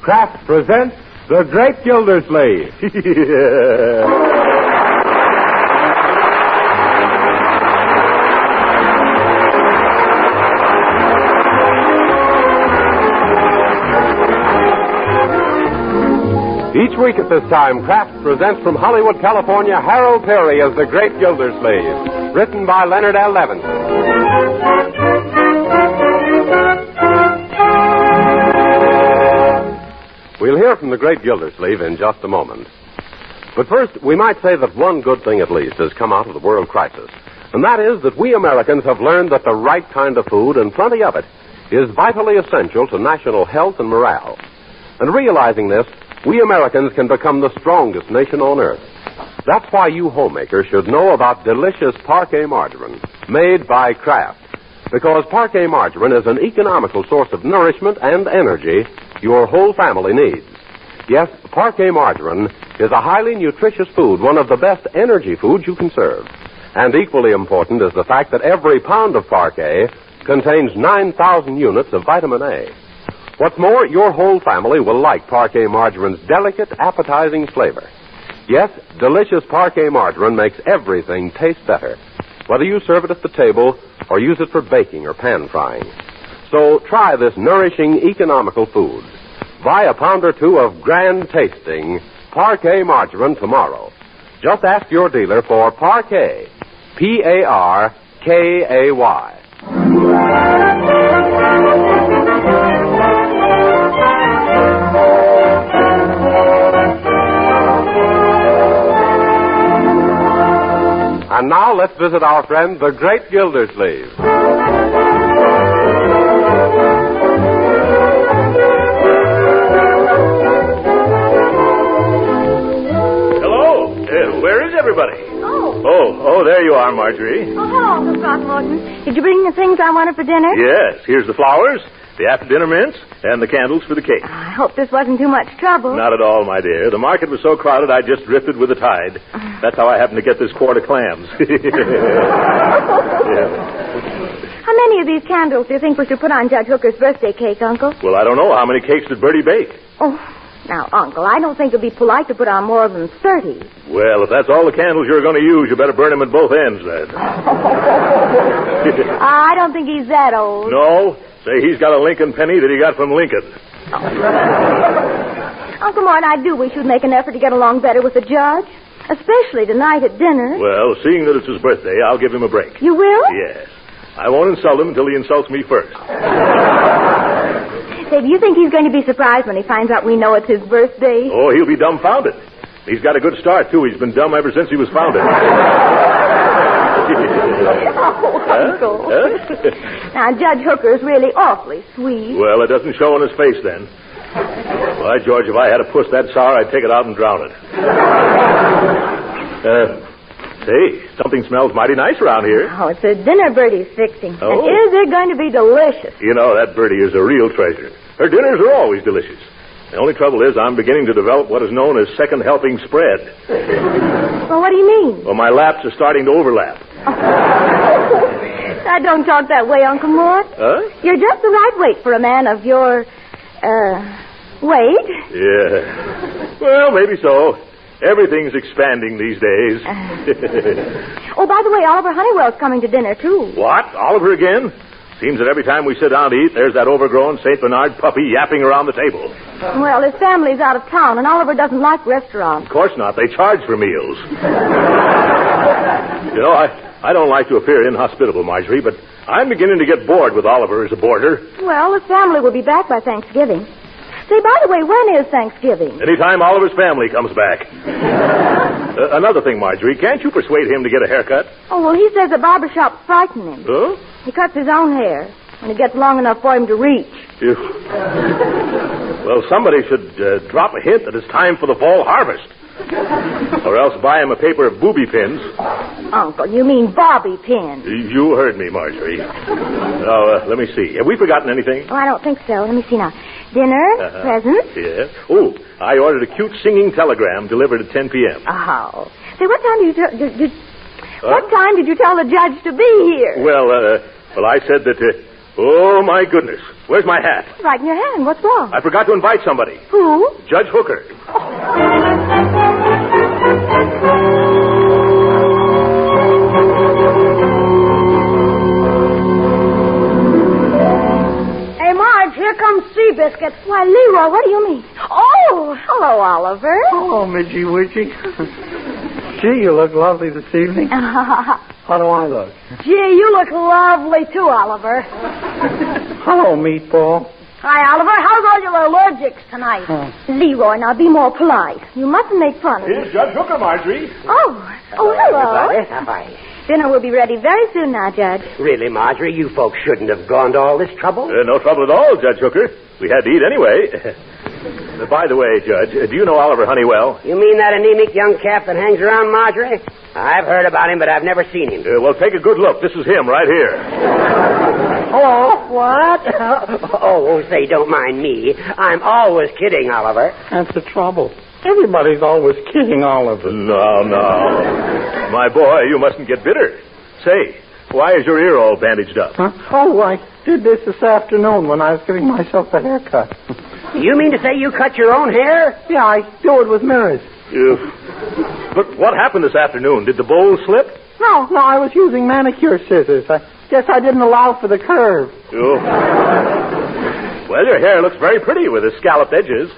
Kraft presents The Great Gildersleeve. Each week at this time, Kraft presents from Hollywood, California, Harold Peary as The Great Gildersleeve, written by Leonard L. Levinson. We'll hear from The Great Gildersleeve in just a moment. But first, we might say that one good thing at least has come out of the world crisis, and that is that we Americans have learned that the right kind of food, and plenty of it, is vitally essential to national health and morale. And realizing this, we Americans can become the strongest nation on earth. That's why you homemakers should know about delicious Parquet margarine, made by Kraft. Because Parquet margarine is an economical source of nourishment and energy your whole family needs. Yes, Parquet margarine is a highly nutritious food, one of the best energy foods you can serve. And equally important is the fact that every pound of Parquet contains 9,000 units of vitamin A. What's more, your whole family will like Parquet margarine's delicate, appetizing flavor. Yes, delicious Parquet margarine makes everything taste better, whether you serve it at the table or use it for baking or pan frying. So try this nourishing, economical food. Buy a pound or two of grand-tasting Parquet margarine tomorrow. Just ask your dealer for Parquet, P-A-R-K-A-Y. And now let's visit our friend, the Great Gildersleeve. Hello. Where is everybody? Oh, there you are, Marjorie. Oh, hello, Uncle Throckmorton. Did you bring the things I wanted for dinner? Yes. Here's the flowers, the after-dinner mints, and the candles for the cake. I hope this wasn't too much trouble. Not at all, my dear. The market was so crowded I just drifted with the tide. That's how I happened to get this quart of clams. Yeah. How many of these candles do you think we should put on Judge Hooker's birthday cake, Uncle? Well, I don't know. How many cakes did Birdie bake? Oh, now, Uncle, I don't think it'd be polite to put on more than 30. Well, if that's all the candles you're going to use, you better burn them at both ends, then. I don't think he's that old. No? Say, he's got a Lincoln penny that he got from Lincoln. Uncle Mort, I do wish you'd make an effort to get along better with the judge, especially tonight at dinner. Well, seeing that it's his birthday, I'll give him a break. You will? Yes. I won't insult him until he insults me first. Say, do you think he's going to be surprised when he finds out we know it's his birthday? Oh, he'll be dumbfounded. He's got a good start, too. He's been dumb ever since he was founded. Uncle. Huh? Now, Judge Hooker's really awfully sweet. Well, it doesn't show on his face, then. Why, George, if I had a puss that sour, I'd take it out and drown it. Say, something smells mighty nice around here. Oh, it's a dinner Birdie's fixing. Oh. And is it going to be delicious? You know, that Birdie is a real treasure. Her dinners are always delicious. The only trouble is I'm beginning to develop what is known as second helping spread. Well, what do you mean? Well, my laps are starting to overlap. I don't talk that way, Uncle Mort. Huh? You're just the right weight for a man of your, weight. Yeah. Well, maybe so. Everything's expanding these days. Oh, by the way, Oliver Honeywell's coming to dinner, too. What? Oliver again? Seems that every time we sit down to eat, there's that overgrown St. Bernard puppy yapping around the table. Well, his family's out of town, and Oliver doesn't like restaurants. Of course not. They charge for meals. You know, I don't like to appear inhospitable, Marjorie, but I'm beginning to get bored with Oliver as a boarder. Well, his family will be back by Thanksgiving. Say, by the way, when is Thanksgiving? Anytime Oliver's family comes back. Another thing, Marjorie, can't you persuade him to get a haircut? Oh, well, he says the barber shops frighten him. Huh? He cuts his own hair when it gets long enough for him to reach. Well, somebody should drop a hint that it's time for the fall harvest. Or else buy him a paper of booby pins. Uncle, you mean bobby pins. You heard me, Marjorie. Now, let me see. Have we forgotten anything? Oh, I don't think so. Let me see now. Dinner, presents. Yeah. Oh, I ordered a cute singing telegram delivered at 10 p.m. Oh. Say, what time what time did you tell the judge to be here? Well, I said that, Oh, my goodness. Where's my hat? Right in your hand. What's wrong? I forgot to invite somebody. Who? Judge Hooker. Hey, Marge, here comes Seabiscuit. Why, Leroy, what do you mean? Oh, hello, Oliver. Oh, Midgy Widgy. Gee, you look lovely this evening. How do I look? Gee, you look lovely, too, Oliver. Hello, Meatball. Hi, Oliver. How's all your allergics tonight? Leroy, now be more polite. You mustn't make fun of me. Here's Judge Hooker, Marjorie. Oh, hello. Hi. Dinner will be ready very soon now, Judge. Really, Marjorie, you folks shouldn't have gone to all this trouble. No trouble at all, Judge Hooker. We had to eat anyway. By the way, Judge, do you know Oliver Honeywell? You mean that anemic young calf that hangs around Marjorie? I've heard about him, but I've never seen him. Well, take a good look. This is him right here. Oh, what? Oh, say, don't mind me. I'm always kidding, Oliver. That's the trouble. Everybody's always kidding Oliver. No. My boy, you mustn't get bitter. Say, why is your ear all bandaged up? Huh? Oh, I did this afternoon when I was giving myself a haircut. You mean to say you cut your own hair? Yeah, I do it with mirrors. But what happened this afternoon? Did the bowl slip? No, I was using manicure scissors. I guess I didn't allow for the curve. Well, your hair looks very pretty with the scalloped edges.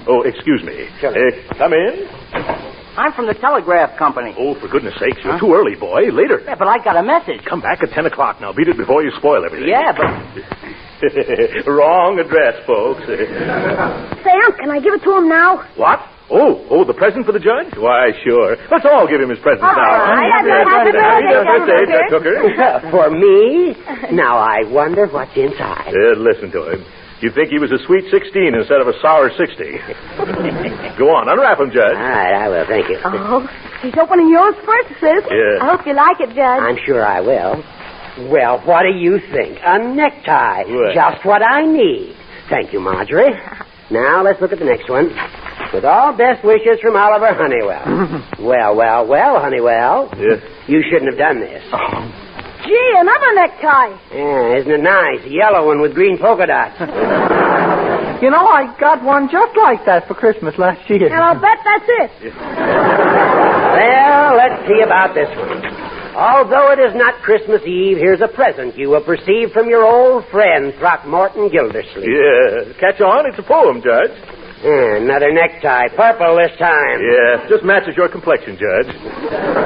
Oh, excuse me. Sure. Come in. I'm from the telegraph company. Oh, for goodness sakes, you're too early, boy. Later. Yeah, but I got a message. Come back at 10 o'clock now. Beat it before you spoil everything. Yeah, but... Wrong address, folks. Say, Aunt, can I give it to him now? What? Oh, the present for the judge? Why, sure. Let's all give him his present now. Happy birthday, Judge Hooker. For me? Now, I wonder what's inside. Listen to him. You'd think he was a sweet 16 instead of a sour 60. Go on, unwrap him, Judge. All right, I will. Thank you. Oh, he's opening yours first, sis. Yeah. I hope you like it, Judge. I'm sure I will. Well, what do you think? A necktie. What? Just what I need. Thank you, Marjorie. Now, let's look at the next one. With all best wishes from Oliver Honeywell. Well, Honeywell. Yes. You shouldn't have done this. Gee, another necktie. Yeah, isn't it nice? A yellow one with green polka dots. You know, I got one just like that for Christmas last year. And I'll bet that's it. Well, let's see about this one. Although it is not Christmas Eve, here's a present you will receive from your old friend, Throckmorton Gildersleeve. Yeah. Catch on? It's a poem, Judge. Another necktie. Purple this time. Yeah, just matches your complexion, Judge.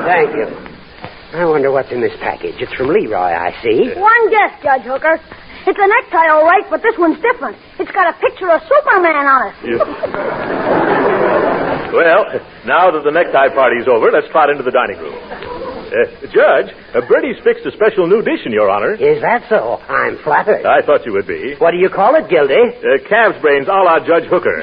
Thank you. I wonder what's in this package. It's from Leroy, I see. One guess, Judge Hooker. It's a necktie, all right, but this one's different. It's got a picture of Superman on it. Yeah. Well, now that the necktie party's over, let's trot into the dining room. Judge, Birdie's fixed a special new dish in your honor. Is that so? I'm flattered. I thought you would be. What do you call it, Gildy? Calf's brains a la Judge Hooker.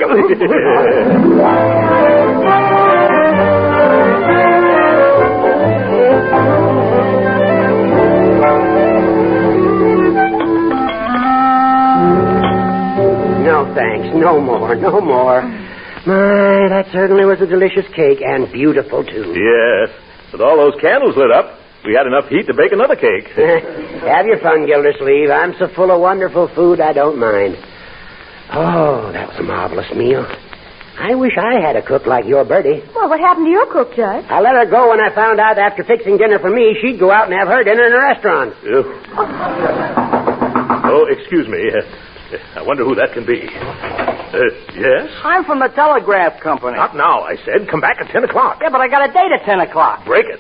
No, thanks. No more. My, that certainly was a delicious cake, and beautiful, too. Yes. With all those candles lit up, we had enough heat to bake another cake. Have your fun, Gildersleeve. I'm so full of wonderful food, I don't mind. Oh, that was a marvelous meal. I wish I had a cook like your Birdie. Well, what happened to your cook, Judge? I let her go when I found out after fixing dinner for me, she'd go out and have her dinner in a restaurant. Oh, excuse me. I wonder who that can be. Yes? I'm from the telegraph company. Not now, I said. Come back at 10 o'clock. Yeah, but I got a date at 10 o'clock. Break it.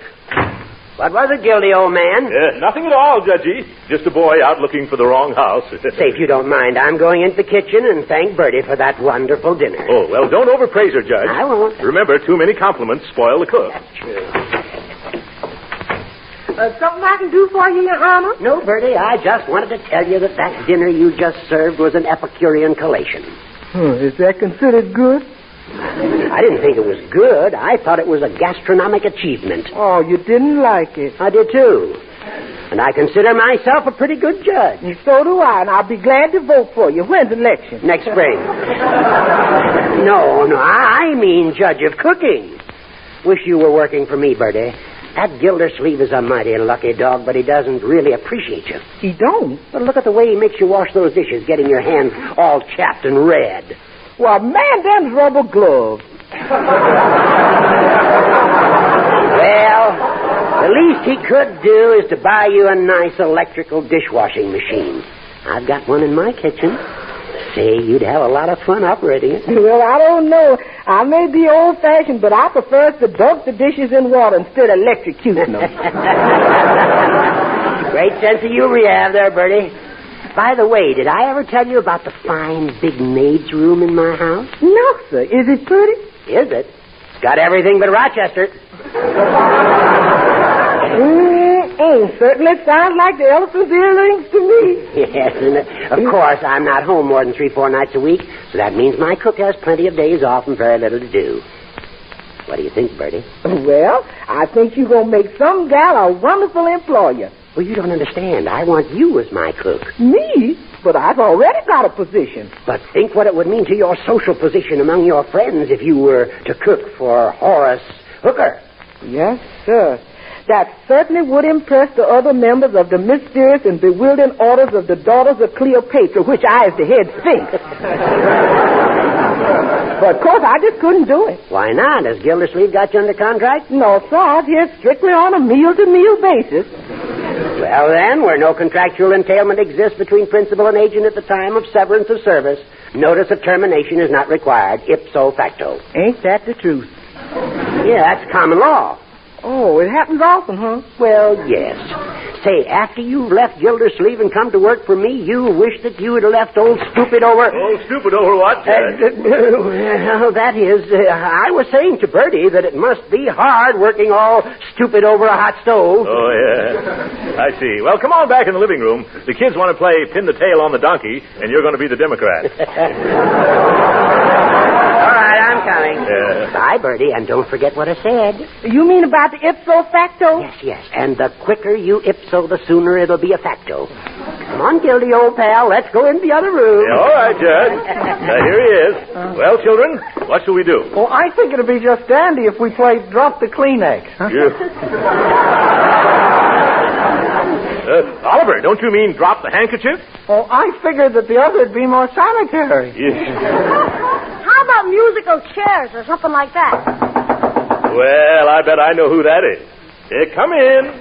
What was it, Gildy, old man? Nothing at all, Judgy. Just a boy out looking for the wrong house. Say, if you don't mind, I'm going into the kitchen and thank Birdie for that wonderful dinner. Oh, well, don't overpraise her, Judge. I won't. Remember, too many compliments spoil the cook. That's true. Something I can do for you, Your Honor? No, Birdie, I just wanted to tell you that dinner you just served was an Epicurean collation. Is that considered good? I didn't think it was good. I thought it was a gastronomic achievement. Oh, you didn't like it. I did, too. And I consider myself a pretty good judge. And so do I, and I'll be glad to vote for you. When's the election? Next spring. No, I mean judge of cooking. Wish you were working for me, Birdie. That Gildersleeve is a mighty lucky dog, but he doesn't really appreciate you. He don't? But look at the way he makes you wash those dishes, getting your hands all chapped and red. Well, man, them's rubber gloves. Well, the least he could do is to buy you a nice electrical dishwashing machine. I've got one in my kitchen. Say, you'd have a lot of fun operating it. Well, I don't know. I may be old-fashioned, but I prefer to dunk the dishes in water instead of electrocuting them. Great sense of humor you have there, Birdie. By the way, did I ever tell you about the fine big maid's room in my house? No, sir. Is it pretty? Is it? It's got everything but Rochester. Certainly sounds like the elephant's earrings to me. Yes, and of course, I'm not home more than 3-4 nights a week, so that means my cook has plenty of days off and very little to do. What do you think, Birdie? Well, I think you're going to make some gal a wonderful employer. Well, you don't understand. I want you as my cook. Me? But I've already got a position. But think what it would mean to your social position among your friends if you were to cook for Horace Hooker. Yes, sir. That certainly would impress the other members of the mysterious and bewildering orders of the Daughters of Cleopatra, which I, as the head, Sphinx. But, of course, I just couldn't do it. Why not? Has Gildersleeve got you under contract? No, sir. I'm here strictly on a meal-to-meal basis. Well, then, where no contractual entailment exists between principal and agent at the time of severance of service, notice of termination is not required, ipso facto. Ain't that the truth? Yeah, that's common law. Oh, it happens often, huh? Well, yes. Say, after you've left Gildersleeve and come to work for me, you wish that you had left old Stupid over... Oh, stupid over what? Well, that is, I was saying to Birdie that it must be hard working all stupid over a hot stove. Oh, yeah. I see. Well, come on back in the living room. The kids want to play pin the tail on the donkey, and you're going to be the Democrat. All right, I'm coming. Bye, Birdie, and don't forget what I said. You mean about the ipso facto? Yes. And the quicker you ipso, the sooner it'll be a facto. Come on, Gildy, old pal. Let's go in the other room. Yeah, all right, Judge. Here he is. Well, children, what shall we do? Well, I think it'd be just dandy if we played Drop the Kleenex. Huh? Oliver, don't you mean drop the handkerchief? Oh, I figured that the other would be more sanitary. How about musical chairs or something like that? Well, I bet I know who that is. Come in.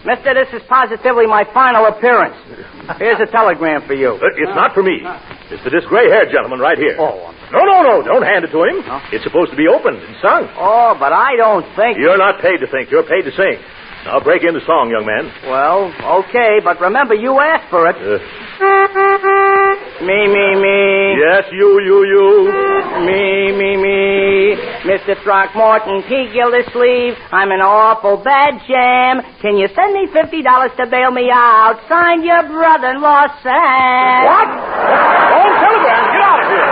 Mister, this is positively my final appearance. Here's a telegram for you. It's not for me. It's for this gray-haired gentleman right here. Oh. No. Don't hand it to him. Huh? It's supposed to be opened and sung. Oh, but I don't think... You're not paid to think. You're paid to sing. Now, break in the song, young man. Well, okay, but remember, you asked for it. Me. Yes, you. Me. Mr. Throckmorton P. Gildersleeve, I'm in awful bad jam. Can you send me $50 to bail me out? Signed, your brother-in-law, Sam. What? Old telegram. Get out of here.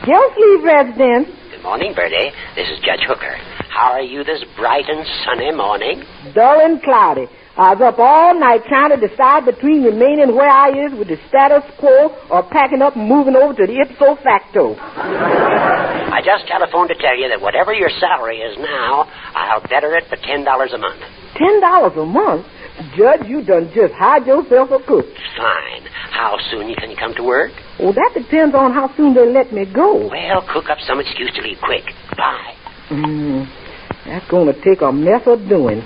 Gildersleeve residence. Good morning, Birdie. This is Judge Hooker. How are you this bright and sunny morning? Dull and cloudy. I was up all night trying to decide between remaining where I is with the status quo or packing up and moving over to the ipso facto. I just telephoned to tell you that whatever your salary is now, I'll better it for $10 a month. $10 a month? Judge, you done just hired yourself a cook. Fine. How soon can you come to work? Well, that depends on how soon they let me go. Well, cook up some excuse to leave quick. Bye. That's going to take a mess of doing.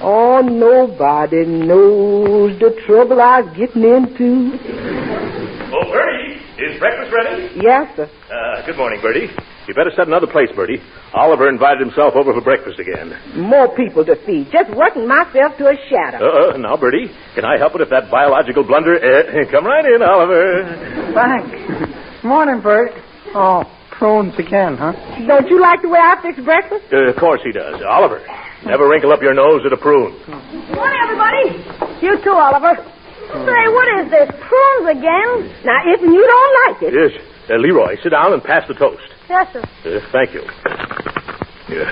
Oh, nobody knows the trouble I was getting into. Oh, Birdie, is breakfast ready? Yes, sir. Good morning, Birdie. You better set another place, Birdie. Oliver invited himself over for breakfast again. More people to feed. Just working myself to a shadow. Now, Birdie, can I help it if that biological blunder... come right in, Oliver. Thanks. Morning, Bert. Oh, prunes again, huh? Don't you like the way I fix breakfast? Of course he does. Oliver, never wrinkle up your nose at a prune. Morning, everybody. You too, Oliver. Say, what is this? Prunes again? Now, if you don't like it... Yes. Leroy, sit down and pass the toast. Yes, sir. Thank you. Yeah.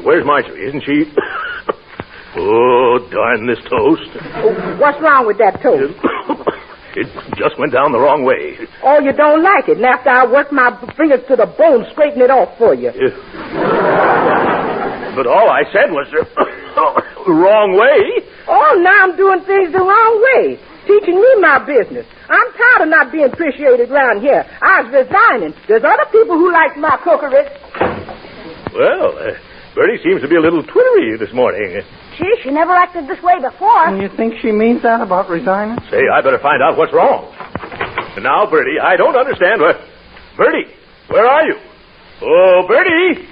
Where's Marjorie? Isn't she... Oh, darn this toast. Oh, what's wrong with that toast? It just went down the wrong way. Oh, you don't like it. And after I worked my fingers to the bone, straighten it off for you. But all I said was wrong way. Oh, now I'm doing things the wrong way. Teaching me my business. I'm tired of not being appreciated around here. I was resigning. There's other people who like my cookery. Well, Birdie seems to be a little twittery this morning. Gee, she never acted this way before. You think she means that about resigning? Say, I better find out what's wrong. And now, Birdie, I don't understand what... Birdie, where are you? Oh, Birdie!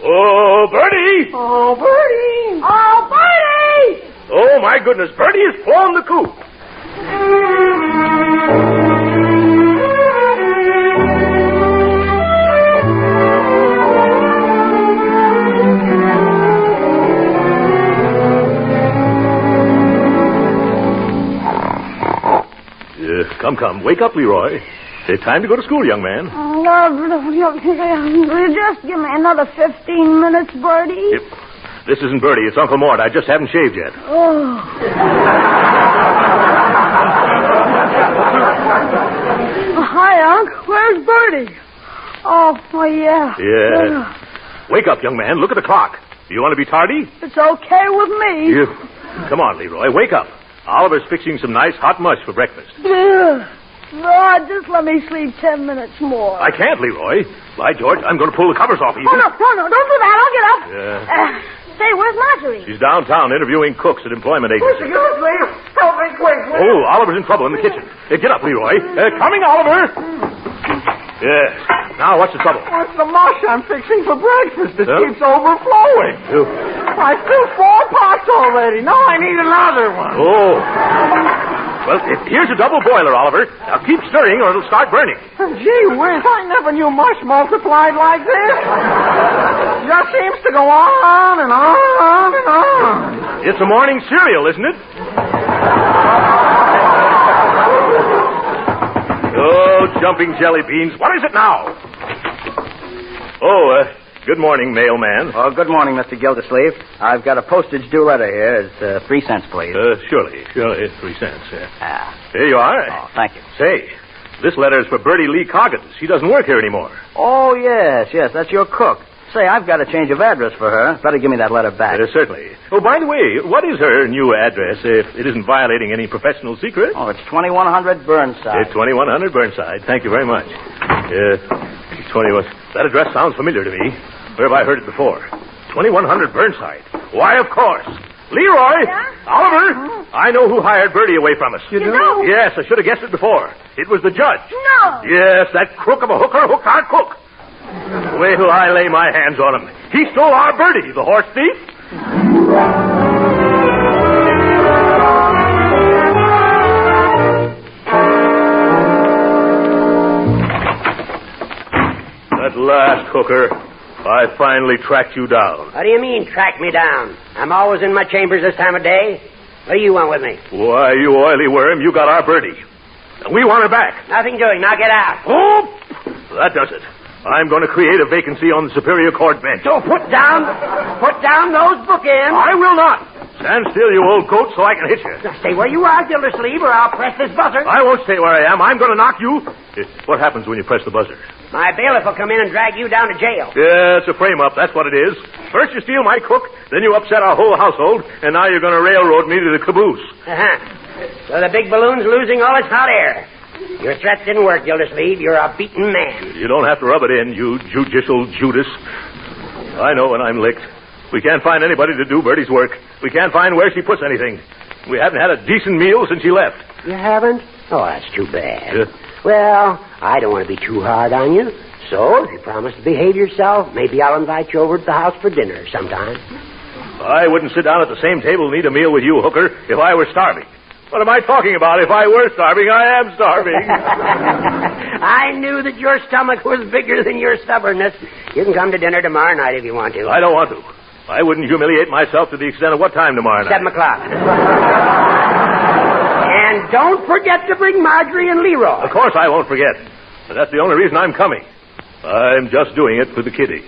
Oh, Birdie! Oh, Birdie! Oh, Birdie! Oh, my goodness, Birdie has flown the coop. Come. Wake up, Leroy. It's time to go to school, young man. Just give me another 15 minutes, Birdie. This isn't Birdie. It's Uncle Mort. I just haven't shaved yet. Oh. Hi, Unc. Where's Birdie? Oh, yeah. Yeah. Wake up, young man. Look at the clock. Do you want to be tardy? It's okay with me. Come on, Leroy. Wake up. Oliver's fixing some nice hot mush for breakfast. Lord, just let me sleep 10 minutes more. I can't, Leroy. By George, I'm going to pull the covers off you. Oh, no, don't do that. I'll get up. Yeah. Say, where's Marjorie? She's downtown interviewing cooks at employment agencies. Help me quick. Oh, Oliver's in trouble in the kitchen. Get up, Leroy. Coming, Oliver. Yes. Now, what's the trouble? What's the mush I'm fixing for breakfast? It keeps overflowing. I filled 4 pots already. Now I need another one. Oh. Well, here's a double boiler, Oliver. Now keep stirring or it'll start burning. Gee whiz, I never knew mush multiplied like this. Just seems to go on and on and on. It's a morning cereal, isn't it? Oh, jumping jelly beans. What is it now? Oh, good morning, mailman. Oh, good morning, Mr. Gildersleeve. I've got a postage due letter here. It's 3 cents, please. Surely. 3 cents. Here you are. Oh, thank you. Say, this letter is for Birdie Lee Coggins. She doesn't work here anymore. Oh, yes, that's your cook. Say, I've got a change of address for her. Better give me that letter back. Certainly. Oh, by the way, what is her new address, if it isn't violating any professional secret? Oh, it's 2100 Burnside. 2100 Burnside. Thank you very much. 21. That address sounds familiar to me. Where have I heard it before? 2100 Burnside. Why, of course. Leroy! Yeah? Oliver! I know who hired Birdie away from us. You know? Yes, I should have guessed it before. It was the judge. No. Yes, that crook of a hooker hooked our cook. Wait till I lay my hands on him. He stole our Birdie, the horse thief. At last, hooker, I finally tracked you down. What do you mean, track me down? I'm always in my chambers this time of day. What do you want with me? Why, you oily worm, you got our Birdie. We want her back. Nothing doing. Now get out. Oh, that does it. I'm going to create a vacancy on the Superior Court bench. So put down those bookends. I will not. Stand still, you old goat, so I can hit you. Now stay where you are, Gildersleeve, or I'll press this buzzer. I won't stay where I am. I'm going to knock you. What happens when you press the buzzer? My bailiff will come in and drag you down to jail. Yeah, it's a frame-up. That's what it is. First you steal my cook, then you upset our whole household, and now you're going to railroad me to the caboose. So the big balloon's losing all its hot air. Your threats didn't work, Gildersleeve. You're a beaten man. You don't have to rub it in, you judicial Judas. I know when I'm licked. We can't find anybody to do Birdie's work. We can't find where she puts anything. We haven't had a decent meal since she left. You haven't? Oh, that's too bad. Well, I don't want to be too hard on you. So, if you promise to behave yourself, maybe I'll invite you over to the house for dinner sometime. I wouldn't sit down at the same table and eat a meal with you, hooker, if I were starving. What am I talking about? If I were starving, I am starving. I knew that your stomach was bigger than your stubbornness. You can come to dinner tomorrow night if you want to. I don't want to. I wouldn't humiliate myself to the extent of what time tomorrow night? 7 o'clock. And don't forget to bring Marjorie and Leroy. Of course I won't forget. But that's the only reason I'm coming. I'm just doing it for the kiddies.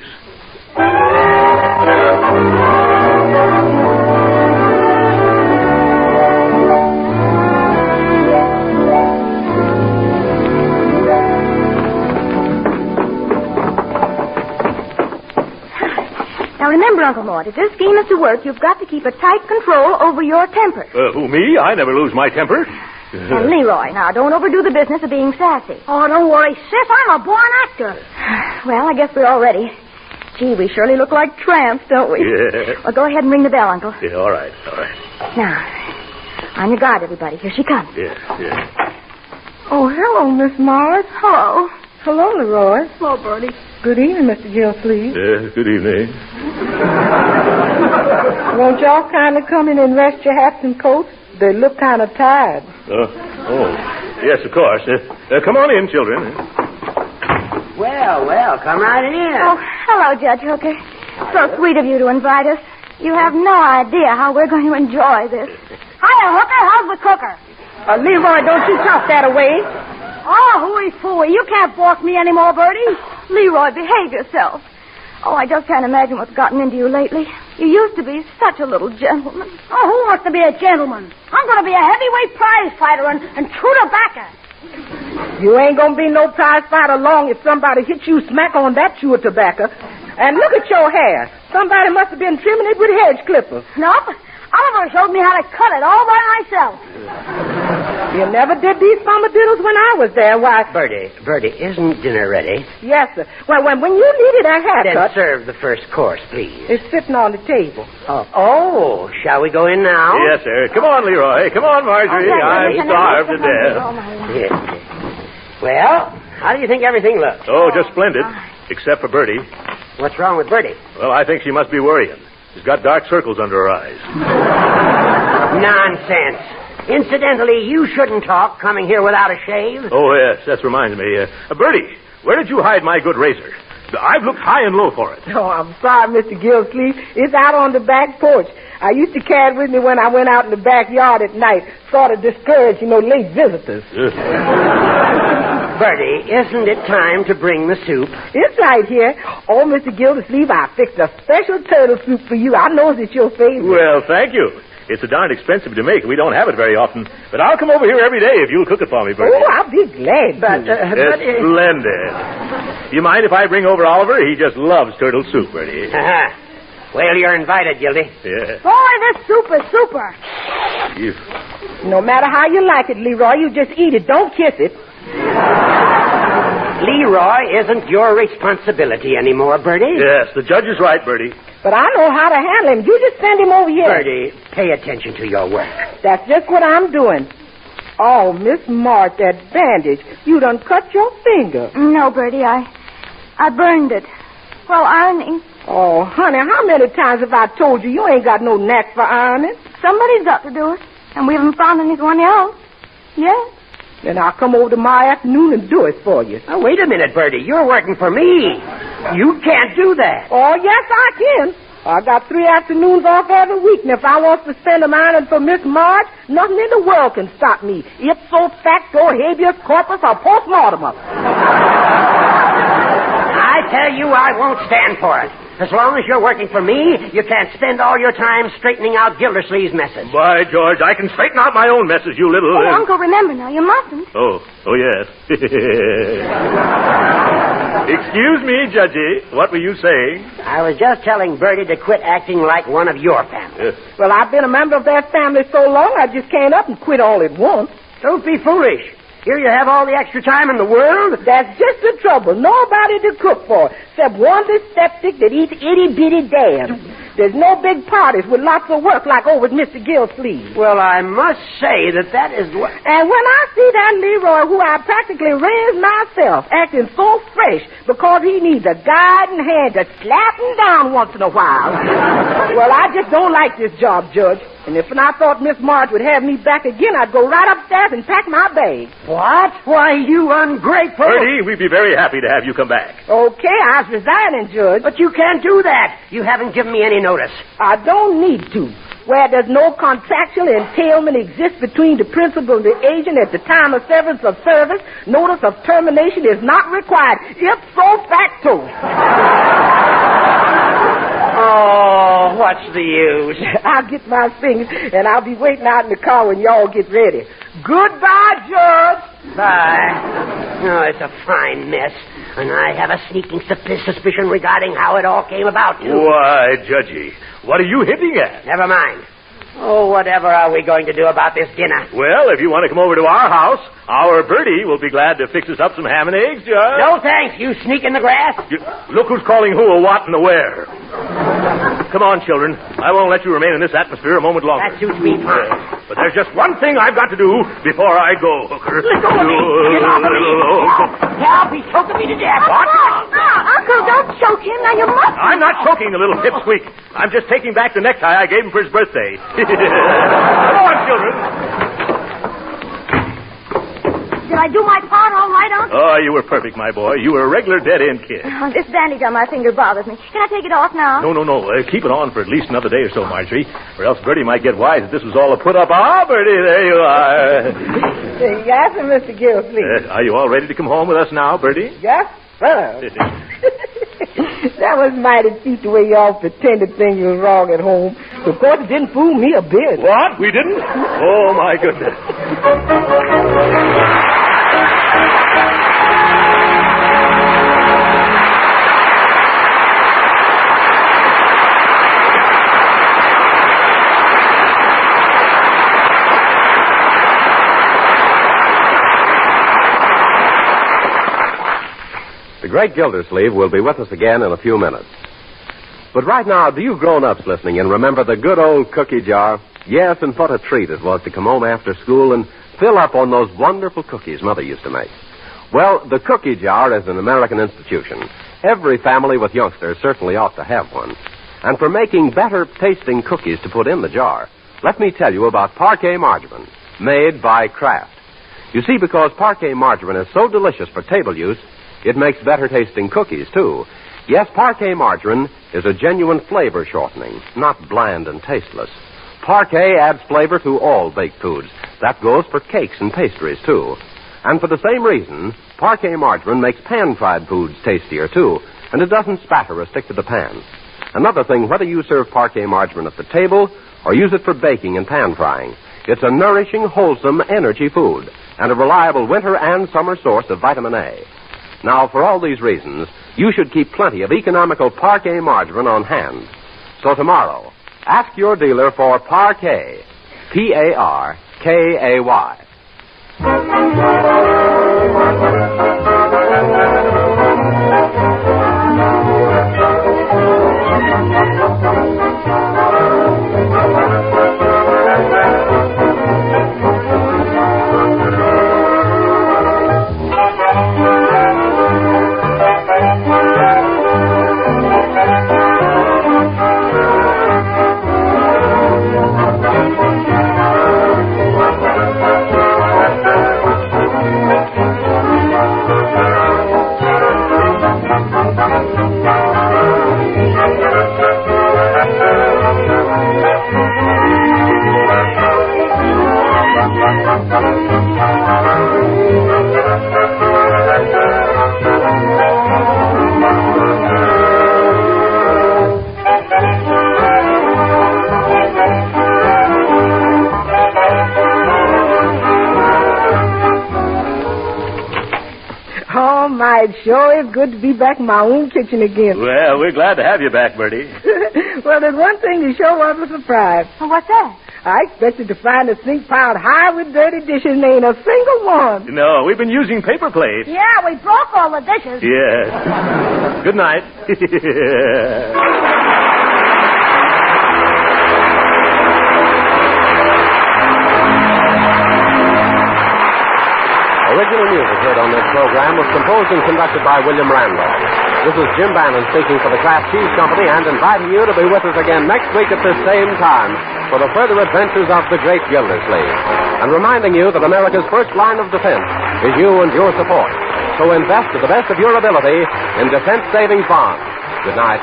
Now, remember, Uncle Mort, if this scheme is to work, you've got to keep a tight control over your temper. Who, me? I never lose my temper. And Leroy, now, don't overdo the business of being sassy. Oh, don't worry, sis. I'm a born actor. Well, I guess we're all ready. Gee, we surely look like tramps, don't we? Yeah. Well, go ahead and ring the bell, Uncle. Yeah, all right. Now, on your guard, everybody. Here she comes. Yeah. Oh, hello, Miss Marge. Hello. Hello, Leroy. Hello, Birdie. Good evening, Mr. Gildersleeve. Yeah, good evening. Won't y'all kind of come in and rest your hats and coats? They look kind of tired. Yes, of course. Come on in, children. Well, come right in. Oh, hello, Judge Hooker. So sweet of you to invite us. You have no idea how we're going to enjoy this. Hiya, Hooker. How's the cooker? Leroy, don't you toss that away. Oh, hooey-fooey. You can't boss me anymore, Birdie. Leroy, behave yourself. Oh, I just can't imagine what's gotten into you lately. You used to be such a little gentleman. Oh, who wants to be a gentleman? I'm going to be a heavyweight prize fighter and chew tobacco. You ain't going to be no prize fighter long if somebody hits you smack on that chew of tobacco. And look at your hair. Somebody must have been trimming it with hedge clippers. Nope. Oliver showed me how to cut it all by myself. You never did these diddles when I was there. Why? Birdie, isn't dinner ready? Yes, sir. Well, when you needed a haircut... Then serve the first course, please. It's sitting on the table. Oh, shall we go in now? Yes, sir. Come on, Leroy. Come on, Marjorie. I'm starved to death. Yes. Well, how do you think everything looks? Oh, just splendid. Except for Birdie. What's wrong with Birdie? Well, I think she must be worrying. She's got dark circles under her eyes. Nonsense. Incidentally, you shouldn't talk coming here without a shave. Oh, yes, that reminds me. Birdie, where did you hide my good razor? I've looked high and low for it. Oh, I'm sorry, Mr. Gildersleeve. It's out on the back porch. I used to carry it with me when I went out in the backyard at night, sort of discourage, late visitors. Birdie, isn't it time to bring the soup? It's right here. Oh, Mr. Gildersleeve, I fixed a special turtle soup for you. I know it's your favorite. Well, thank you. It's a darn expensive to make. We don't have it very often. But I'll come over here every day if you'll cook it for me, Birdie. Oh, I'll be glad. But splendid. You mind if I bring over Oliver? He just loves turtle soup, Birdie. Well, you're invited, Gildy. Yeah. Boy, this soup is super. No matter how you like it, Leroy, you just eat it. Don't kiss it. Leroy isn't your responsibility anymore, Birdie. Yes, the judge is right, Birdie. But I know how to handle him. You just send him over here. Birdie, pay attention to your work. That's just what I'm doing. Oh, Miss March, that bandage. You done cut your finger. No, Birdie, I burned it. Well, ironing. Oh, honey, how many times have I told you ain't got no knack for ironing? Somebody's got to do it. And we haven't found anyone else. Yes. Then I'll come over tomorrow afternoon and do it for you. Oh, wait a minute, Birdie. You're working for me. You can't do that. Oh, yes, I can. I got 3 afternoons off every week, and if I want to spend them ironing for Miss Marge, nothing in the world can stop me. Ipso facto habeas corpus or postmortem. I tell you, I won't stand for it. As long as you're working for me, you can't spend all your time straightening out Gildersleeve's messes. By George, I can straighten out my own messes, you little... Oh, Uncle, remember now, you mustn't. Oh, yes. Excuse me, Judgy. What were you saying? I was just telling Birdie to quit acting like one of your family. Well, I've been a member of that family so long, I just can't up and quit all at once. Don't be foolish. Here you have all the extra time in the world. That's just the trouble. Nobody to cook for, except one dyspeptic that eats itty-bitty dams. There's no big parties with lots of work like over at Mr. Gildersleeve. Well, I must say that is what... And when I see that Leroy, who I practically raised myself, acting so fresh because he needs a guiding hand to slap him down once in a while, well, I just don't like this job, Judge. And if I thought Miss Marge would have me back again, I'd go right upstairs and pack my bag. What? Why, you ungrateful... Birdie, we'd be very happy to have you come back. Okay, I was resigning, Judge. But you can't do that. You haven't given me any notice. I don't need to. Where there's no contractual entailment exists between the principal and the agent at the time of severance of service, notice of termination is not required. Ipso facto. Oh, what's the use? I'll get my things, and I'll be waiting out in the car when y'all get ready. Goodbye, Judge. Bye. Oh, it's a fine mess. And I have a sneaking suspicion regarding how it all came about, too. Why, Judgy, what are you hinting at? Never mind. Oh, whatever are we going to do about this dinner? Well, if you want to come over to our house, our Birdie will be glad to fix us up some ham and eggs, Judge. No, thanks. You sneak in the grass. Look who's calling who a what and a where. Come on, children. I won't let you remain in this atmosphere a moment longer. That suits me fine. But there's just one thing I've got to do before I go, Hooker. Let go of me. Get off of me. Help. He's choking me to death. What? Uncle, don't choke him. Now, you must. I'm not choking the little pipsqueak. I'm just taking back the necktie I gave him for his birthday. Come on, children. Did I do my part all right, Uncle? Oh, you were perfect, my boy. You were a regular dead-end kid. This bandage on my finger bothers me. Can I take it off now? No. Keep it on for at least another day or so, Marjorie, or else Birdie might get wise that this was all a put-up. Ah, Birdie, there you are. Yes, Mr. Gildersleeve. Are you all ready to come home with us now, Birdie? Yes, sir. That was mighty cute the way y'all pretended things was wrong at home. Of course, it didn't fool me a bit. What? We didn't? Oh, my goodness. The Great Gildersleeve will be with us again in a few minutes. But right now, do you grown-ups listening and remember the good old cookie jar? Yes, and what a treat it was to come home after school and fill up on those wonderful cookies Mother used to make. Well, the cookie jar is an American institution. Every family with youngsters certainly ought to have one. And for making better-tasting cookies to put in the jar, let me tell you about Parquet margarine, made by Kraft. You see, because Parquet margarine is so delicious for table use, it makes better-tasting cookies, too. Yes, Parquet margarine is a genuine flavor shortening, not bland and tasteless. Parquet adds flavor to all baked foods. That goes for cakes and pastries, too. And for the same reason, Parquet margarine makes pan-fried foods tastier, too, and it doesn't spatter or stick to the pan. Another thing, whether you serve Parquet margarine at the table or use it for baking and pan-frying, it's a nourishing, wholesome energy food and a reliable winter and summer source of vitamin A. Now, for all these reasons, you should keep plenty of economical Parquet margarine on hand. So tomorrow, ask your dealer for Parquet, P-A-R-K-A-Y. It sure is good to be back in my own kitchen again. Well, we're glad to have you back, Birdie. Well, there's one thing that sure was a surprise. Well, what's that? I expected to find a sink piled high with dirty dishes and ain't a single one. No, we've been using paper plates. Yeah, we broke all the dishes. Yes. Good night. Original music heard on this program was composed and conducted by William Randolph. This is Jim Bannon speaking for the Kraft Cheese Company and inviting you to be with us again next week at this same time for the further adventures of the Great Gildersleeve. And reminding you that America's first line of defense is you and your support. So invest to the best of your ability in defense savings bonds. Good night.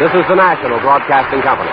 This is the National Broadcasting Company.